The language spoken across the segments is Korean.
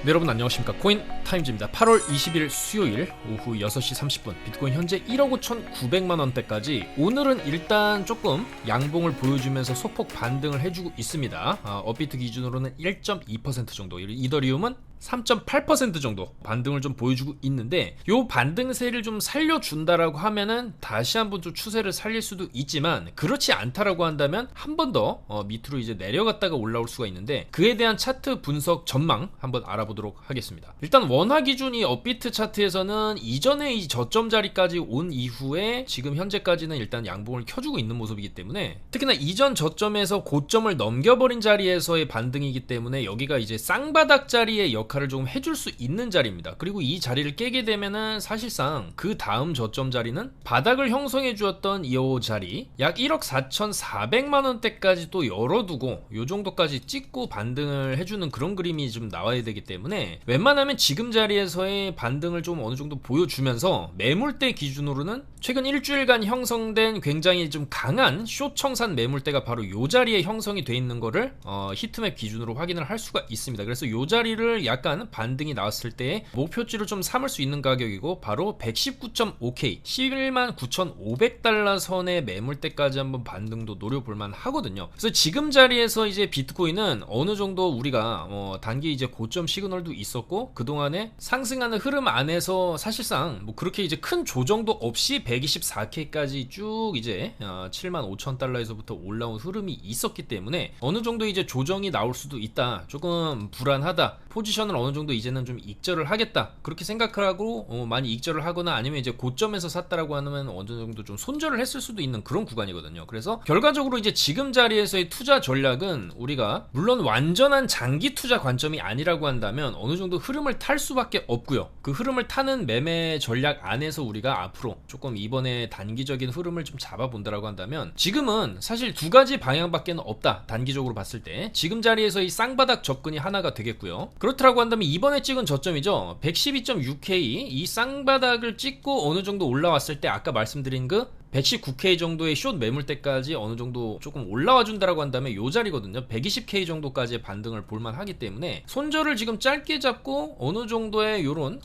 네, 여러분 안녕하십니까. 코인 타임즈입니다. 8월 20일 수요일 오후 6시 30분 비트코인 현재 1억 5,900만원대까지 오늘은 일단 조금 양봉을 보여주면서 소폭 반등을 해주고 있습니다. 업비트 기준으로는 1.2% 정도, 이더리움은 3.8% 정도 반등을 좀 보여주고 있는데, 요 반등세를 좀 살려준다라고 하면은 다시 한번 좀 추세를 살릴 수도 있지만, 그렇지 않다라고 한다면 한 번 더 밑으로 이제 내려갔다가 올라올 수가 있는데, 그에 대한 차트 분석 전망 한번 알아보도록 하겠습니다. 일단 원화 기준이 업비트 차트에서는 이전에 이 저점 자리까지 온 이후에 지금 현재까지는 일단 양봉을 켜주고 있는 모습이기 때문에, 특히나 이전 저점에서 고점을 넘겨버린 자리에서의 반등이기 때문에 여기가 이제 쌍바닥 자리의 역할을 좀 해줄 수 있는 자리입니다. 그리고 이 자리를 깨게 되면은 사실상 그 다음 저점 자리는 바닥을 형성해 주었던 이 자리 약 1억 4,400만원대까지 또 열어두고 요 정도까지 찍고 반등을 해주는 그런 그림이 좀 나와야 되기 때문에, 웬만하면 지금 자리에서의 반등을 좀 어느 정도 보여주면서 매물대 기준으로는 최근 일주일간 형성된 굉장히 좀 강한 숏청산 매물대가 바로 요 자리에 형성이 돼 있는 거를 히트맵 기준으로 확인을 할 수가 있습니다. 그래서 요 자리를 약간 반등이 나왔을 때 목표치를 좀 삼을 수 있는 가격이고, 바로 119.5K 119,500달러 선의 매물대까지 한번 반등도 노려볼만 하거든요. 그래서 지금 자리에서 이제 비트코인은 어느 정도 우리가 단기 이제 고점 시그널도 있었고, 그동안에 상승하는 흐름 안에서 사실상 뭐 그렇게 이제 큰 조정도 없이 124K까지 쭉 이제 75,000달러에서부터 올라온 흐름이 있었기 때문에 어느 정도 이제 조정이 나올 수도 있다, 조금 불안하다, 포지션을 어느 정도 이제는 좀 익절을 하겠다, 그렇게 생각을 하고 많이 익절을 하거나 아니면 이제 고점에서 샀다라고 하면 어느 정도 좀 손절을 했을 수도 있는 그런 구간이거든요. 그래서 결과적으로 이제 지금 자리에서의 투자 전략은, 우리가 물론 완전한 장기 투자 관점이 아니라고 한다면 어느 정도 흐름을 탈 수밖에 없고요. 그 흐름을 타는 매매 전략 안에서 우리가 앞으로 조금 이번에 단기적인 흐름을 좀 잡아본다라고 한다면, 지금은 사실 두 가지 방향밖에 없다. 단기적으로 봤을 때 지금 자리에서 이 쌍바닥 접근이 하나가 되겠고요. 그렇다고 한다면 이번에 찍은 저점이죠, 112.6K, 이 쌍바닥을 찍고 어느 정도 올라왔을 때 아까 말씀드린 그 119K 정도의 숏 매물대까지 어느 정도 조금 올라와 준다라고 한다면 요 자리거든요. 120K 정도까지의 반등을 볼만 하기 때문에, 손절을 지금 짧게 잡고 어느 정도의 요런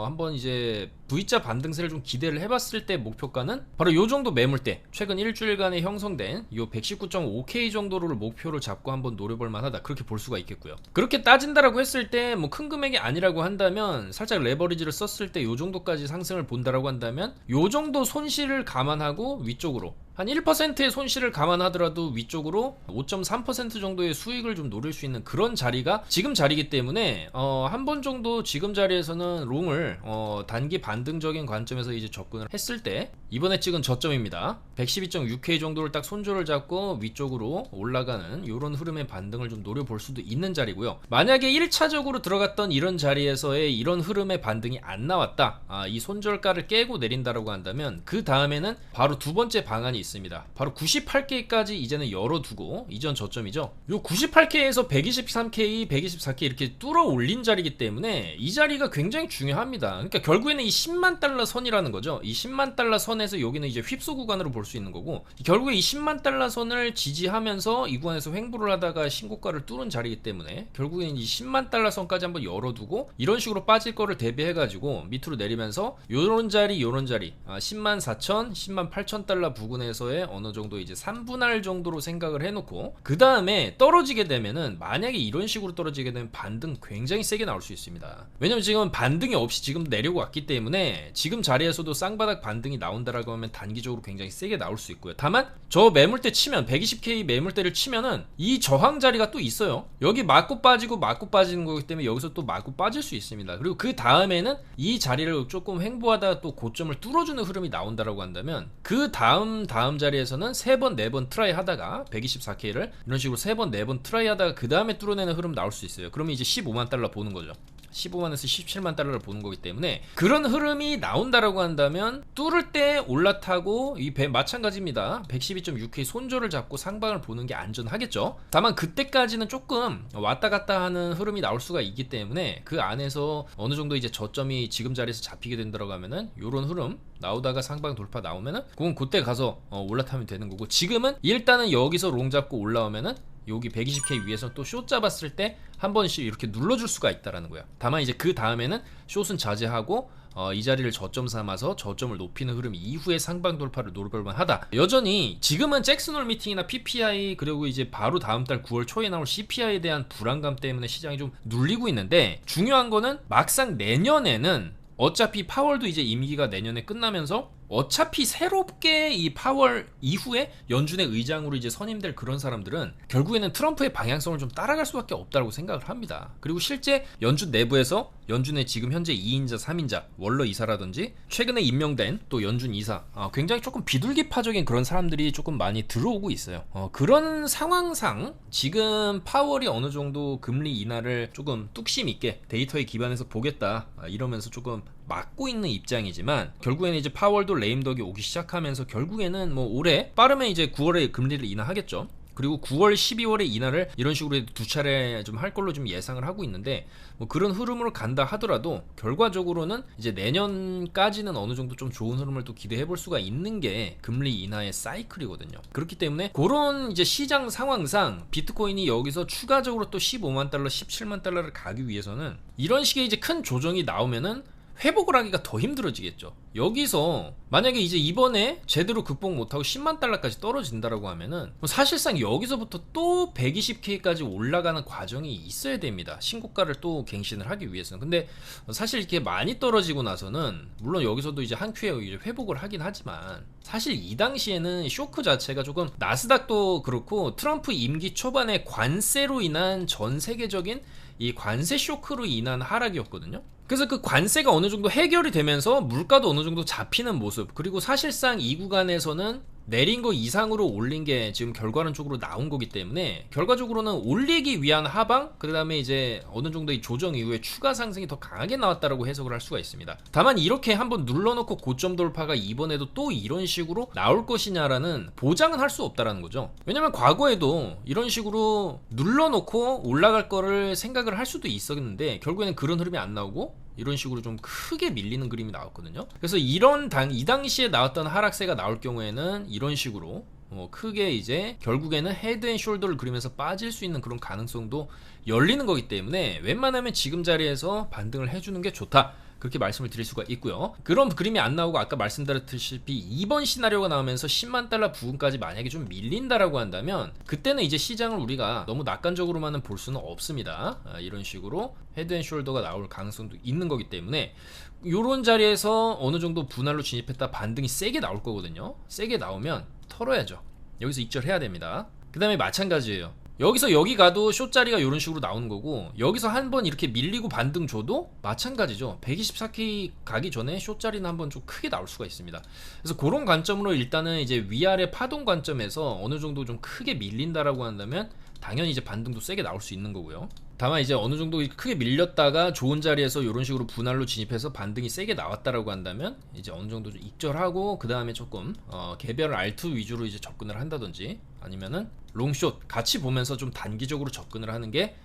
한번 이제 V자 반등세를 좀 기대를 해봤을 때 목표가는 바로 요 정도 매물대, 최근 일주일간에 형성된 요 119.5K 정도를 목표를 잡고 한번 노려볼 만하다, 그렇게 볼 수가 있겠고요. 그렇게 따진다라고 했을 때 뭐 큰 금액이 아니라고 한다면, 살짝 레버리지를 썼을 때 요 정도까지 상승을 본다라고 한다면, 요 정도 손실을 감안하고 위쪽으로 한 1%의 손실을 감안하더라도 위쪽으로 5.3% 정도의 수익을 좀 노릴 수 있는 그런 자리가 지금 자리이기 때문에 한 번 정도 지금 자리에서는 롱을 단기 반등적인 관점에서 이제 접근을 했을 때, 이번에 찍은 저점입니다. 112.6K 정도를 딱 손절을 잡고 위쪽으로 올라가는 이런 흐름의 반등을 좀 노려볼 수도 있는 자리고요. 만약에 1차적으로 들어갔던 이런 자리에서의 이런 흐름의 반등이 안 나왔다, 이 손절가를 깨고 내린다라고 한다면, 그 다음에는 바로 두 번째 방안이 있습니다. 바로 98K까지 이제는 열어두고, 이전 저점이죠, 요 98K에서 123K, 124K 이렇게 뚫어 올린 자리이기 때문에 이 자리가 굉장히 중요합니다. 그러니까 결국에는 이 10만 달러 선이라는 거죠. 이 10만 달러 선에서 여기는 이제 휩소 구간으로 볼 수 있는 거고, 결국에 이 10만 달러 선을 지지하면서 이 구간에서 횡보를 하다가 신고가를 뚫은 자리이기 때문에, 결국에는 이 10만 달러 선까지 한번 열어두고 이런 식으로 빠질 거를 대비해가지고 밑으로 내리면서 요런 자리 10만 4천, 10만 8천 달러 부근에서의 어느 정도 이제 3분할 정도로 생각을 해놓고, 그 다음에 떨어지게 되면은, 만약에 이런 식으로 떨어지게 되면 반등 굉장히 세게 나올 수 있습니다. 왜냐면 지금 반등이 없이 지금 내려고 왔기 때문에, 지금 자리에서도 쌍바닥 반등이 나온다라고 하면 단기적으로 굉장히 세게 나올 수 있고요. 다만 저 매물대 치면 120K 매물대를 치면은 이 저항 자리가 또 있어요. 여기 맞고 빠지고 맞고 빠지는 거기 때문에 여기서 또 맞고 빠질 수 있습니다. 그리고 그 다음에는 이 자리를 조금 횡보하다가 또 고점을 뚫어주는 흐름이 나온다라고 한다면, 그 다음 자리에서는 3번 4번 트라이 하다가 124K를 이런 식으로 3번 4번 트라이 하다가 그 다음에 뚫어내는 흐름 나올 수 있어요. 그러면 이제 15만 달러 보는 거죠. 15만에서 17만 달러를 보는 거기 때문에, 그런 흐름이 나온다라고 한다면 뚫을 때 올라타고 마찬가지입니다. 112.6K 손절을 잡고 상방을 보는 게 안전하겠죠. 다만 그때까지는 조금 왔다 갔다 하는 흐름이 나올 수가 있기 때문에, 그 안에서 어느 정도 이제 저점이 지금 자리에서 잡히게 된다고 하면은 요런 흐름 나오다가 상방 돌파 나오면은 그건 그때 가서 올라타면 되는 거고, 지금은 일단은 여기서 롱 잡고 올라오면은 여기 120K 위에서 또 숏 잡았을 때 한 번씩 이렇게 눌러줄 수가 있다라는 거야. 다만 이제 그 다음에는 숏은 자제하고 이 자리를 저점 삼아서 저점을 높이는 흐름 이후에 상방 돌파를 노려볼만 하다. 여전히 지금은 잭슨홀 미팅이나 PPI 그리고 이제 바로 다음 달 9월 초에 나올 CPI에 대한 불안감 때문에 시장이 좀 눌리고 있는데, 중요한 거는 막상 내년에는 어차피 파월도 이제 임기가 내년에 끝나면서 어차피 새롭게 이 파월 이후에 연준의 의장으로 이제 선임될 그런 사람들은 결국에는 트럼프의 방향성을 좀 따라갈 수밖에 없다고 생각을 합니다. 그리고 실제 연준 내부에서 연준의 지금 현재 2인자, 3인자, 월러 이사라든지 최근에 임명된 또 연준 이사, 굉장히 조금 비둘기파적인 그런 사람들이 조금 많이 들어오고 있어요. 그런 상황상 지금 파월이 어느 정도 금리 인하를 조금 뚝심 있게 데이터에 기반해서 보겠다 이러면서 조금 막고 있는 입장이지만, 결국에는 이제 파월도 레임덕이 오기 시작하면서 결국에는 뭐 올해 빠르면 이제 9월에 금리를 인하하겠죠. 그리고 9월, 12월에 인하를 이런 식으로 두 차례 좀 할 걸로 좀 예상을 하고 있는데, 뭐 그런 흐름으로 간다 하더라도 결과적으로는 이제 내년까지는 어느 정도 좀 좋은 흐름을 또 기대해 볼 수가 있는 게 금리 인하의 사이클이거든요. 그렇기 때문에 그런 이제 시장 상황상 비트코인이 여기서 추가적으로 또 15만 달러, 17만 달러를 가기 위해서는 이런 식의 이제 큰 조정이 나오면은 회복을 하기가 더 힘들어지겠죠. 여기서 만약에 이제 이번에 제대로 극복 못하고 10만 달러까지 떨어진다라고 하면은 사실상 여기서부터 또 120K까지 올라가는 과정이 있어야 됩니다. 신고가를 또 갱신을 하기 위해서는. 근데 사실 이렇게 많이 떨어지고 나서는 물론 여기서도 이제 한 큐에 이제 회복을 하긴 하지만, 사실 이 당시에는 쇼크 자체가 조금 나스닥도 그렇고 트럼프 임기 초반에 관세로 인한 전 세계적인 이 관세 쇼크로 인한 하락이었거든요. 그래서 그 관세가 어느 정도 해결이 되면서 물가도 어느 정도 잡히는 모습, 그리고 사실상 이 구간에서는 내린 거 이상으로 올린 게 지금 결과론적으로 나온 거기 때문에 결과적으로는 올리기 위한 하방, 그 다음에 이제 어느 정도 이 조정 이후에 추가 상승이 더 강하게 나왔다라고 해석을 할 수가 있습니다. 다만 이렇게 한번 눌러놓고 고점 돌파가 이번에도 또 이런 식으로 나올 것이냐라는 보장은 할 수 없다라는 거죠. 왜냐면 과거에도 이런 식으로 눌러놓고 올라갈 거를 생각을 할 수도 있었는데 결국에는 그런 흐름이 안 나오고 이런 식으로 좀 크게 밀리는 그림이 나왔거든요. 그래서 이 당시에 나왔던 하락세가 나올 경우에는 이런 식으로 크게 이제 결국에는 헤드 앤 숄더를 그리면서 빠질 수 있는 그런 가능성도 열리는 거기 때문에 웬만하면 지금 자리에서 반등을 해주는 게 좋다, 그렇게 말씀을 드릴 수가 있고요. 그런 그림이 안 나오고 아까 말씀드렸듯이 이번 시나리오가 나오면서 10만 달러 부근까지 만약에 좀 밀린다라고 한다면 그때는 이제 시장을 우리가 너무 낙관적으로만은 볼 수는 없습니다. 이런 식으로 헤드 앤 숄더가 나올 가능성도 있는 거기 때문에 이런 자리에서 어느 정도 분할로 진입했다 반등이 세게 나올 거거든요. 세게 나오면 털어야죠. 여기서 익절해야 됩니다. 그 다음에 마찬가지예요. 여기서 여기 가도 숏 자리가 이런 식으로 나오는 거고, 여기서 한번 이렇게 밀리고 반등 줘도 마찬가지죠. 124K 가기 전에 숏 자리는 한번 좀 크게 나올 수가 있습니다. 그래서 그런 관점으로 일단은 이제 위아래 파동 관점에서 어느 정도 좀 크게 밀린다라고 한다면 당연히 이제 반등도 세게 나올 수 있는 거고요. 다만 이제 어느 정도 크게 밀렸다가 좋은 자리에서 이런 식으로 분할로 진입해서 반등이 세게 나왔다라고 한다면 이제 어느 정도 좀 익절하고 그 다음에 조금 개별 R2 위주로 이제 접근을 한다든지 아니면은 롱숏 같이 보면서 좀 단기적으로 접근을 하는 게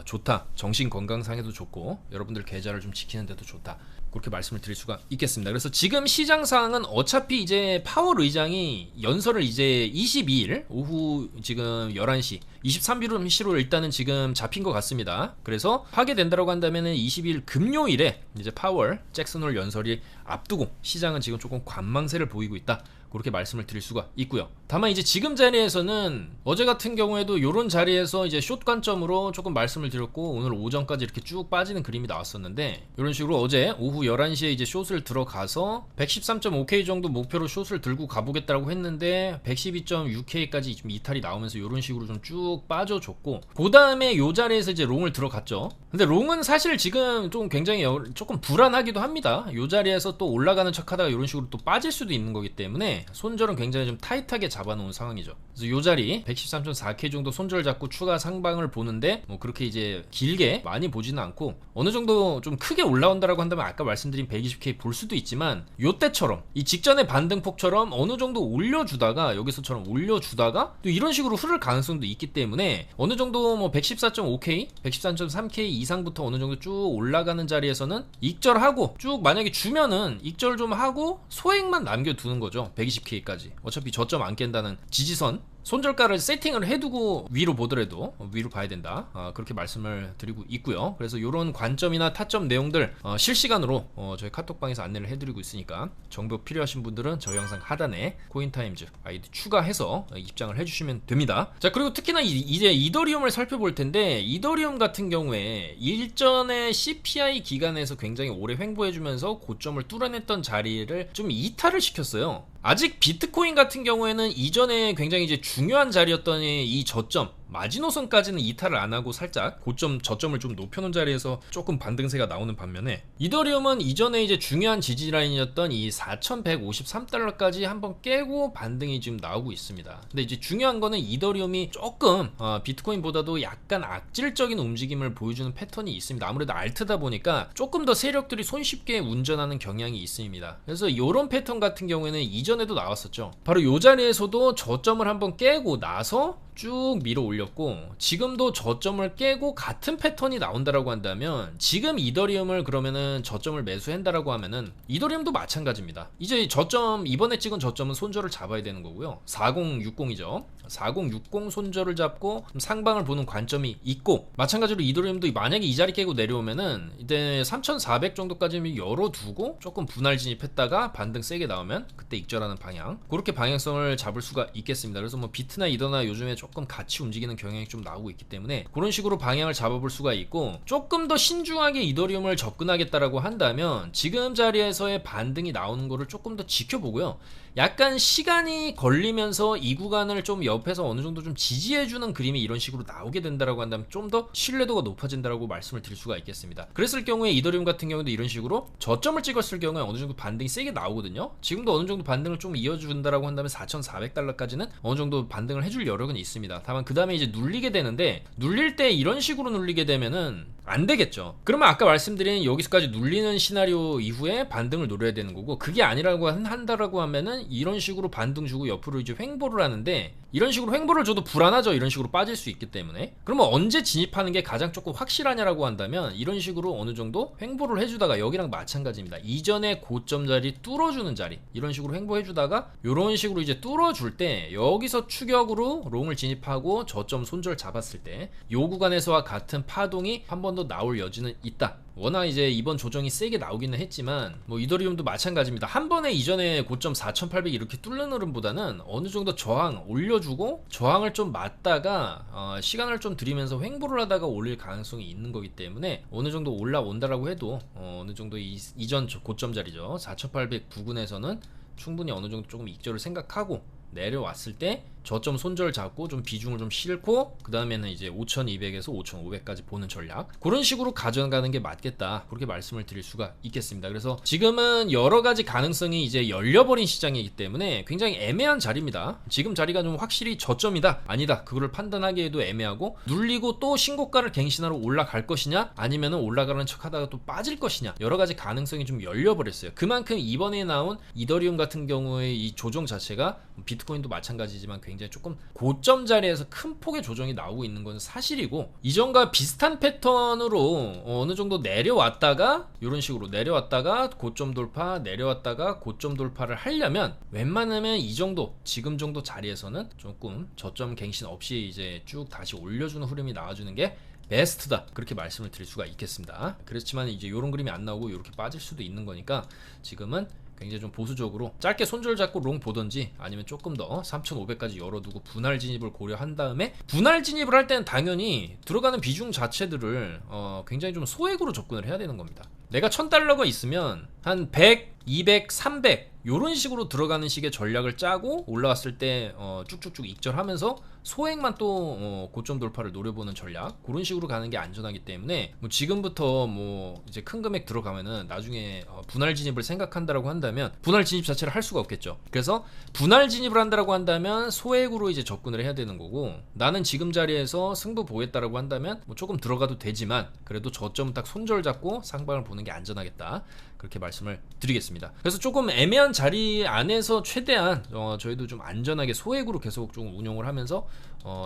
좋다. 정신 건강상에도 좋고 여러분들 계좌를 좀 지키는 데도 좋다. 그렇게 말씀을 드릴 수가 있겠습니다. 그래서 지금 시장 상황은 어차피 이제 파월 의장이 연설을 이제 22일 오후 지금 11시 23일로 일단은 지금 잡힌 것 같습니다. 그래서 하게 된다고 한다면은 22일 금요일에 이제 파월 잭슨홀 연설이 앞두고 시장은 지금 조금 관망세를 보이고 있다. 그렇게 말씀을 드릴 수가 있고요. 다만 이제 지금 자리에서는 어제 같은 경우에도 이런 자리에서 이제 숏 관점으로 조금 말씀을 드렸고 오늘 오전까지 이렇게 쭉 빠지는 그림이 나왔었는데, 이런 식으로 어제 오후 11시에 이제 숏을 들어가서 113.5K 정도 목표로 숏을 들고 가보겠다고 했는데 112.6K까지 좀 이탈이 나오면서 이런 식으로 좀 쭉 빠져줬고, 그 다음에 요 자리에서 이제 롱을 들어갔죠. 근데 롱은 사실 지금 좀 굉장히 조금 불안하기도 합니다. 요 자리에서 또 올라가는 척하다가 이런 식으로 또 빠질 수도 있는 거기 때문에 손절은 굉장히 좀 타이트하게 잡아놓은 상황이죠. 그래서 요 자리 113.4K 정도 손절 잡고 추가 상방을 보는데 뭐 그렇게 이제 길게 많이 보지는 않고 어느 정도 좀 크게 올라온다라고 한다면 아까 말씀드린 120K 볼 수도 있지만, 요때처럼 이 직전의 반등폭처럼 어느 정도 올려주다가 여기서처럼 올려주다가 또 이런 식으로 흐를 가능성도 있기 때문에 어느 정도 뭐 114.5K, 113.3K 이상부터 어느 정도 쭉 올라가는 자리에서는 익절하고 쭉 만약에 주면은 익절 좀 하고 소액만 남겨두는 거죠. 120K까지 어차피 저점 안 깬다는 지지선 손절가를 세팅을 해두고 위로 보더라도 위로 봐야 된다, 그렇게 말씀을 드리고 있고요. 그래서 이런 관점이나 타점 내용들 실시간으로 저희 카톡방에서 안내를 해드리고 있으니까 정보 필요하신 분들은 저희 영상 하단에 코인타임즈 아이디 추가해서 입장을 해주시면 됩니다. 자, 그리고 특히나 이제 이더리움을 살펴볼 텐데, 이더리움 같은 경우에 일전에 CPI 기간에서 굉장히 오래 횡보해주면서 고점을 뚫어냈던 자리를 좀 이탈을 시켰어요. 아직 비트코인 같은 경우에는 이전에 굉장히 이제 중요한 자리였던 이 저점 마지노선까지는 이탈을 안 하고 살짝 고점 저점을 좀 높여놓은 자리에서 조금 반등세가 나오는 반면에, 이더리움은 이전에 이제 중요한 지지 라인이었던 이 4,153달러까지 한번 깨고 반등이 지금 나오고 있습니다. 근데 이제 중요한 거는 이더리움이 조금 비트코인보다도 약간 악질적인 움직임을 보여주는 패턴이 있습니다. 아무래도 알트다 보니까 조금 더 세력들이 손쉽게 운전하는 경향이 있습니다. 그래서 이런 패턴 같은 경우에는 이전에도 나왔었죠. 바로 이 자리에서도 저점을 한번 깨고 나서 쭉 밀어 올렸고, 지금도 저점을 깨고 같은 패턴이 나온다라고 한다면, 지금 이더리움을 그러면은 저점을 매수한다라고 하면은 이더리움도 마찬가지입니다. 이제 저점, 이번에 찍은 저점은 손절을 잡아야 되는 거고요. 4060이죠 4060 손절을 잡고 상방을 보는 관점이 있고, 마찬가지로 이더리움도 만약에 이 자리 깨고 내려오면은 이제 3400 정도까지 열어두고 조금 분할 진입했다가 반등 세게 나오면 그때 익절하는 방향, 그렇게 방향성을 잡을 수가 있겠습니다. 그래서 뭐 비트나 이더나 요즘에 조금 같이 움직이는 경향이 좀 나오고 있기 때문에 그런 식으로 방향을 잡아볼 수가 있고, 조금 더 신중하게 이더리움을 접근하겠다라고 한다면 지금 자리에서의 반등이 나오는 거를 조금 더 지켜보고요. 약간 시간이 걸리면서 이 구간을 좀 옆에서 어느 정도 좀 지지해주는 그림이 이런 식으로 나오게 된다라고 한다면 좀 더 신뢰도가 높아진다라고 말씀을 드릴 수가 있겠습니다. 그랬을 경우에 이더리움 같은 경우도 이런 식으로 저점을 찍었을 경우에 어느 정도 반등이 세게 나오거든요. 지금도 어느 정도 반등을 좀 이어준다라고 한다면 4,400달러까지는 어느 정도 반등을 해줄 여력은 있습니다. 다만 그 다음에 이제 눌리게 되는데, 눌릴 때 이런 식으로 눌리게 되면은 안 되겠죠. 그러면 아까 말씀드린 여기서까지 눌리는 시나리오 이후에 반등을 노려야 되는 거고, 그게 아니라고 한다라고 하면은 이런 식으로 반등 주고 옆으로 이제 횡보를 하는데, 이런 식으로 횡보를 줘도 불안하죠. 이런 식으로 빠질 수 있기 때문에. 그러면 언제 진입하는 게 가장 조금 확실하냐라고 한다면, 이런 식으로 어느 정도 횡보를 해주다가, 여기랑 마찬가지입니다. 이전에 고점 자리 뚫어주는 자리, 이런 식으로 횡보해주다가 이런 식으로 이제 뚫어줄 때 여기서 추격으로 롱을 진입하고 저점 손절 잡았을 때 요 구간에서와 같은 파동이 한 번 더 나올 여지는 있다. 워낙 이제 이번 조정이 세게 나오기는 했지만 뭐 이더리움도 마찬가지입니다. 한 번에 이전에 고점 4,800 이렇게 뚫는 흐름보다는 어느 정도 저항 올려주고 저항을 좀 맞다가 시간을 좀 들이면서 횡보를 하다가 올릴 가능성이 있는 거기 때문에 어느 정도 올라온다라고 해도 어느 정도 이전 고점 자리죠 4,800 부근에서는 충분히 어느 정도 조금 익절을 생각하고 내려왔을 때 저점 손절 잡고 좀 비중을 좀 싣고 그 다음에는 이제 5200에서 5500까지 보는 전략, 그런 식으로 가져가는 게 맞겠다, 그렇게 말씀을 드릴 수가 있겠습니다. 그래서 지금은 여러 가지 가능성이 이제 열려버린 시장이기 때문에 굉장히 애매한 자리입니다. 지금 자리가 좀 확실히 저점이다 아니다 그거를 판단하기에도 애매하고, 눌리고 또 신고가를 갱신하러 올라갈 것이냐 아니면은 올라가는 척 하다가 또 빠질 것이냐, 여러 가지 가능성이 좀 열려버렸어요. 그만큼 이번에 나온 이더리움 같은 경우의 이 조정 자체가 비트코인도 마찬가지지만 굉장히 조금 고점 자리에서 큰 폭의 조정이 나오고 있는 건 사실이고, 이전과 비슷한 패턴으로 어느 정도 내려왔다가 이런 식으로 내려왔다가 고점 돌파, 내려왔다가 고점 돌파를 하려면 웬만하면 이 정도, 지금 정도 자리에서는 조금 저점 갱신 없이 이제 쭉 다시 올려주는 흐름이 나와주는 게 베스트다, 그렇게 말씀을 드릴 수가 있겠습니다. 그렇지만 이제 이런 그림이 안 나오고 이렇게 빠질 수도 있는 거니까 지금은 굉장히 좀 보수적으로 짧게 손절 잡고 롱 보던지, 아니면 조금 더 3,500까지 열어두고 분할 진입을 고려한 다음에, 분할 진입을 할 때는 당연히 들어가는 비중 자체들을 굉장히 좀 소액으로 접근을 해야 되는 겁니다. 내가 1,000달러가 있으면 한 100, 200, 300 요런 식으로 들어가는 식의 전략을 짜고 올라왔을 때 쭉쭉쭉 익절하면서 소액만 또 고점 돌파를 노려보는 전략, 그런 식으로 가는 게 안전하기 때문에 뭐 지금부터 뭐 이제 큰 금액 들어가면은 나중에 분할 진입을 생각한다라고 한다면 분할 진입 자체를 할 수가 없겠죠. 그래서 분할 진입을 한다라고 한다면 소액으로 이제 접근을 해야 되는 거고, 나는 지금 자리에서 승부 보겠다라고 한다면 뭐 조금 들어가도 되지만 그래도 저점 딱 손절 잡고 상방을 보는 게 안전하겠다, 그렇게 말씀을 드리겠습니다. 그래서 조금 애매한 자리 안에서 최대한 저희도 좀 안전하게 소액으로 계속 좀 운용을 하면서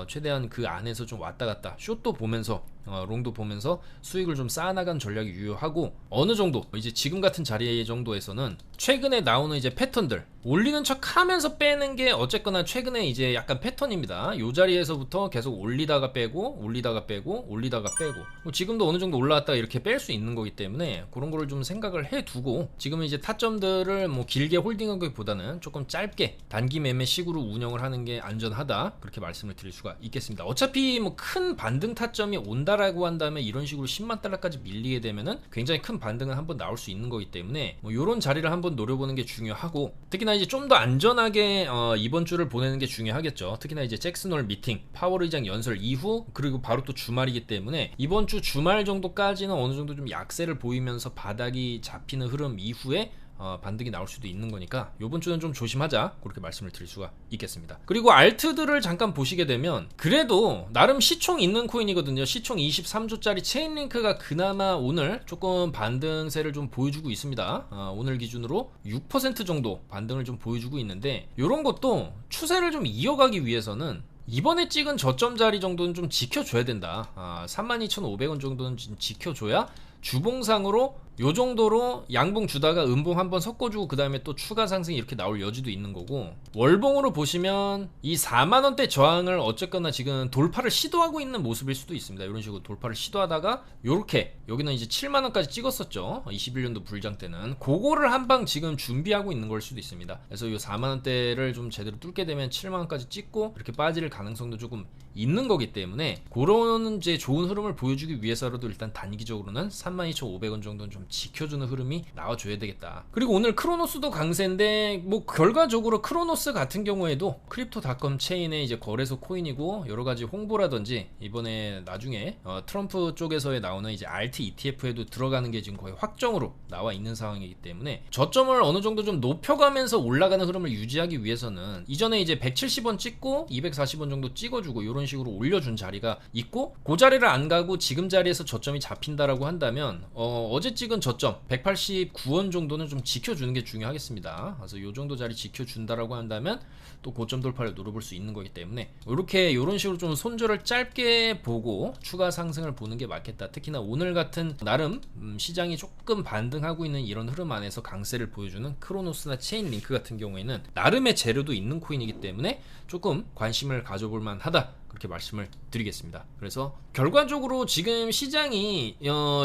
최대한 그 안에서 좀 왔다 갔다 숏도 보면서 롱도 보면서 수익을 좀 쌓아나간 전략이 유효하고, 어느 정도 이제 지금 같은 자리 정도에서는 최근에 나오는 이제 패턴들 올리는 척 하면서 빼는 게 어쨌거나 최근에 이제 약간 패턴입니다. 요 자리에서부터 계속 올리다가 빼고 올리다가 빼고 올리다가 빼고, 뭐 지금도 어느 정도 올라왔다가 이렇게 뺄 수 있는 거기 때문에 그런 거를 좀 생각을 해두고, 지금은 이제 타점들을 뭐 길게 홀딩하기보다는 조금 짧게 단기 매매식으로 운영을 하는 게 안전하다, 그렇게 말씀을 드릴 수가 있겠습니다. 어차피 뭐 큰 반등 타점이 온다라고 한다면 이런 식으로 10만 달러까지 밀리게 되면은 굉장히 큰 반등은 한번 나올 수 있는 거기 때문에 뭐 요런 자리를 한번 노려보는 게 중요하고, 특히나 이제 좀 더 안전하게 이번 주를 보내는 게 중요하겠죠. 특히나 이제 잭슨홀 미팅, 파월 의장 연설 이후, 그리고 바로 또 주말이기 때문에 이번 주 주말 정도까지는 어느 정도 좀 약세를 보이면서 바닥이 잡히는 흐름 이후에 반등이 나올 수도 있는 거니까 요번 주는 좀 조심하자, 그렇게 말씀을 드릴 수가 있겠습니다. 그리고 알트들을 잠깐 보시게 되면 그래도 나름 시총 있는 코인이거든요. 시총 23조짜리 체인링크가 그나마 오늘 조금 반등세를 좀 보여주고 있습니다. 오늘 기준으로 6% 정도 반등을 좀 보여주고 있는데, 요런 것도 추세를 좀 이어가기 위해서는 이번에 찍은 저점 자리 정도는 좀 지켜줘야 된다. 32,500원 정도는 지켜줘야 주봉상으로 요 정도로 양봉 주다가 음봉 한번 섞어주고 그 다음에 또 추가 상승이 이렇게 나올 여지도 있는 거고, 월봉으로 보시면 이 4만원대 저항을 어쨌거나 지금 돌파를 시도하고 있는 모습일 수도 있습니다. 이런 식으로 돌파를 시도하다가 요렇게 여기는 이제 7만원까지 찍었었죠. 21년도 불장 때는 그거를 한 방 지금 준비하고 있는 걸 수도 있습니다. 그래서 요 4만원대를 좀 제대로 뚫게 되면 7만원까지 찍고 이렇게 빠질 가능성도 조금 있는 거기 때문에, 그런 이제 좋은 흐름을 보여주기 위해서라도 일단 단기적으로는 32,500원 정도는 좀 지켜주는 흐름이 나와줘야 되겠다. 그리고 오늘 크로노스도 강세인데, 뭐 결과적으로 크로노스 같은 경우에도 크립토닷컴 체인의 이제 거래소 코인이고, 여러가지 홍보라든지 이번에 나중에 트럼프 쪽에서 나오는 이제 RT ETF에도 들어가는 게 지금 거의 확정으로 나와 있는 상황이기 때문에, 저점을 어느 정도 좀 높여가면서 올라가는 흐름을 유지하기 위해서는 이전에 이제 170원 찍고 240원 정도 찍어주고 이런 식으로 올려준 자리가 있고, 그 자리를 안 가고 지금 자리에서 저점이 잡힌다라고 한다면 어제 찍은 저점 189원 정도는 좀 지켜주는 게 중요하겠습니다. 그래서 이 정도 자리 지켜준다라고 한다면 또 고점 돌파를 노려볼 수 있는 거기 때문에, 이렇게 이런 식으로 좀 손절을 짧게 보고 추가 상승을 보는 게 맞겠다. 특히나 오늘 같은 나름 시장이 조금 반등하고 있는 이런 흐름 안에서 강세를 보여주는 크로노스나 체인링크 같은 경우에는 나름의 재료도 있는 코인이기 때문에 조금 관심을 가져볼 만하다, 그렇게 말씀을 드리겠습니다. 그래서 결과적으로 지금 시장이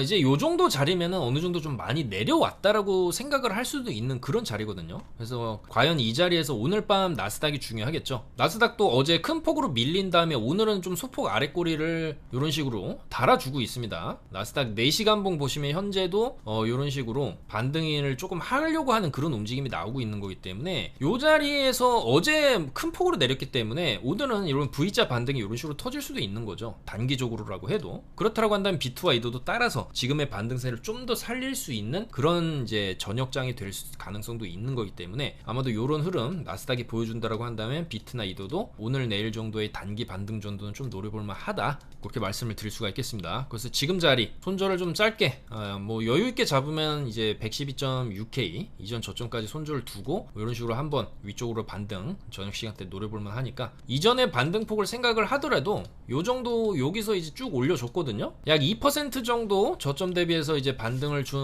이제 요 정도 자리면은 어느 정도 좀 많이 내려왔다라고 생각을 할 수도 있는 그런 자리거든요. 그래서 과연 이 자리에서 오늘 밤 나스닥이 중요하겠죠. 나스닥도 어제 큰 폭으로 밀린 다음에 오늘은 좀 소폭 아랫꼬리를 이런 식으로 달아주고 있습니다. 나스닥 4시간 봉 보시면 현재도 이런 식으로 반등을 조금 하려고 하는 그런 움직임이 나오고 있는 거기 때문에, 요 자리에서 어제 큰 폭으로 내렸기 때문에 오늘은 이런 V자 반등이 이런 식으로 터질 수도 있는 거죠. 단기적으로라고 해도. 그렇다라고 한다면 비트와 이도도 따라서 지금의 반등세를 좀 더 살릴 수 있는 그런 이제 저녁장이 될 가능성도 있는 거기 때문에, 아마도 이런 흐름 나스닥이 보여준다라고 한다면 비트나 이도도 오늘 내일 정도의 단기 반등 정도는 좀 노려볼만 하다, 그렇게 말씀을 드릴 수가 있겠습니다. 그래서 지금 자리 손절을 좀 짧게 뭐 여유있게 잡으면 이제 112.6K 이전 저점까지 손절을 두고 이런 식으로 한번 위쪽으로 반등 저녁 시간대 노려볼만 하니까, 이전의 반등폭을 생각을 하더라도 요 정도 여기서 이제 쭉 올려줬거든요. 약 2% 정도 저점 대비해서 이제 반등을 준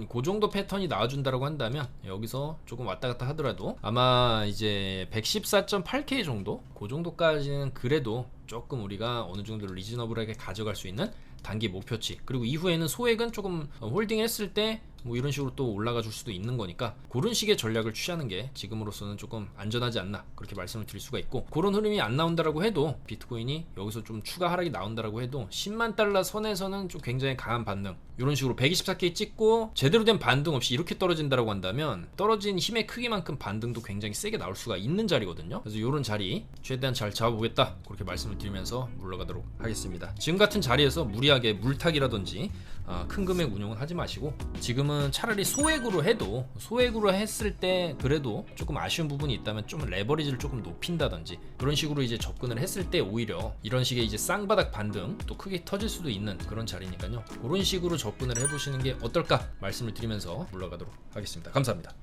그 정도 패턴이 나와준다라고 한다면, 여기서 조금 왔다 갔다 하더라도 아마 이제 114.8K 정도, 그 정도까지는 그래도 조금 우리가 어느 정도 리즈너블하게 가져갈 수 있는 단기 목표치, 그리고 이후에는 소액은 조금 홀딩 했을 때 뭐 이런 식으로 또 올라가 줄 수도 있는 거니까, 그런 식의 전략을 취하는 게 지금으로서는 조금 안전하지 않나, 그렇게 말씀을 드릴 수가 있고, 그런 흐름이 안 나온다라고 해도 비트코인이 여기서 좀 추가 하락이 나온다라고 해도 10만 달러 선에서는 좀 굉장히 강한 반등, 이런 식으로 124K 찍고 제대로 된 반등 없이 이렇게 떨어진다라고 한다면 떨어진 힘의 크기만큼 반등도 굉장히 세게 나올 수가 있는 자리거든요. 그래서 이런 자리 최대한 잘 잡아보겠다, 그렇게 말씀을 드리면서 물러가도록 하겠습니다. 지금 같은 자리에서 무리하게 물타기라든지 큰 금액 운용은 하지 마시고, 지금은 차라리 소액으로 해도, 소액으로 했을 때 그래도 조금 아쉬운 부분이 있다면 좀 레버리지를 조금 높인다든지 그런 식으로 이제 접근을 했을 때 오히려 이런 식의 이제 쌍바닥 반등 또 크게 터질 수도 있는 그런 자리니까요. 그런 식으로 접근을 해보시는 게 어떨까 말씀을 드리면서 물러가도록 하겠습니다. 감사합니다.